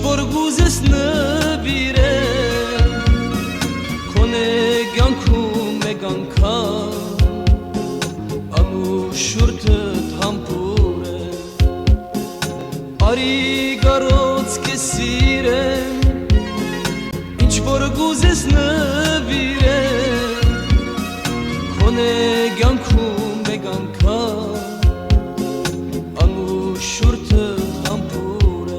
որ գուզես նվիրեմ Քոնե կյանքում մեկ անգամ Անուշուրդդ համբուր է Արի գարոց կեսիրեմ Ինչ որ գուզես նվիրեմ Քոնե կյանքում մեկ անգամ Անուշուրդդ համբուր է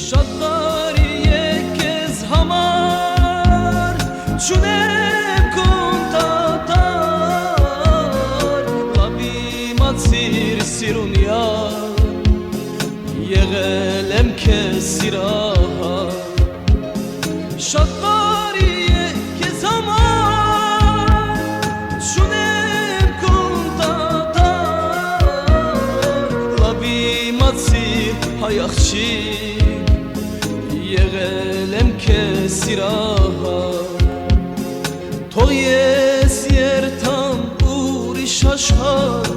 Շատ տարի է քեզ համար Չունեմ կոնտատար Լավ իմացիր սիրունյալ Եղել եմ քեզ սիրահար Շատ տարի է քեզ համար Չունեմ կոնտատար Լավ իմացիր հայ աղջիկ Եղել եմ քեզ սիրահար Թող ես երթամ ուրիշ աշխարհ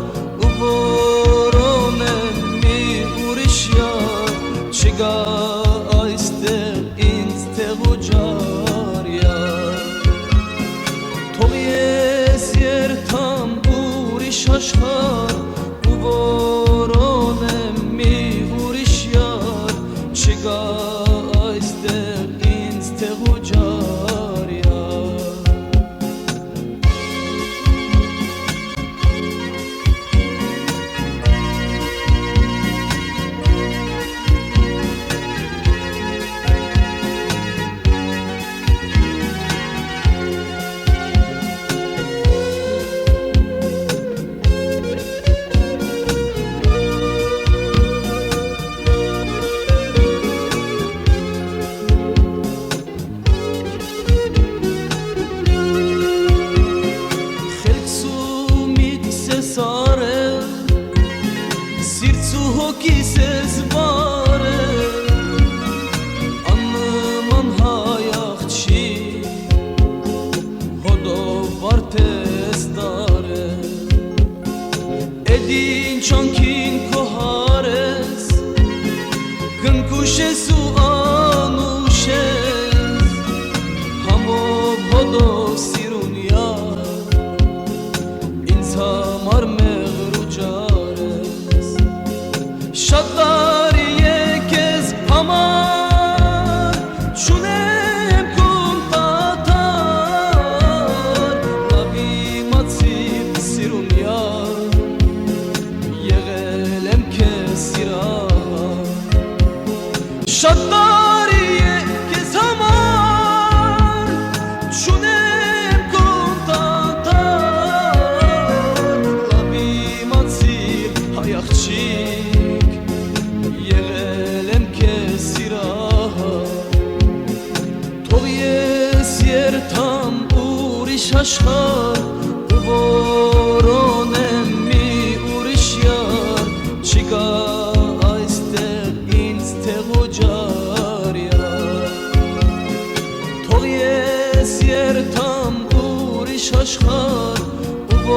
Ու որոնեմ մի ուրիշ յար Չգա այստեղ ինձ տեղ ու ջար յար Թող ես երթամ ուրիշ աշխարհ Ու որոնեմ մի ուրիշ յար Չգա այստեղ ինձ տեղ ու ջար յար Սիրց ու հոգիս ես վարել Աննման հայ աղջիկ Հոդով վարդես տարել Էդ ինչ անքին քո հարես Կնկուշ ես ու անուշ ես Համով հոդով սիրունյալ Ինձ համար մեղր ու ջար Շատ տարի է քեզ համար Չունեմ կոնտատար Լավ իմացիր սիրունյալ Եղել եմ քեզ սիրահար Շատ տարի է քեզ համար Չունեմ կոնտատար Լավ իմացիր հայ աղջիկ Եղել եմ քեզ սիրահար Թող ես երթամ ուրիշ աշխարհ Ու որոնեմ մի ուրիշ յար Չգա այստեղ ինձ տեղ ու ջար յար Թող ես երթամ ուրիշ աշխարհ Ու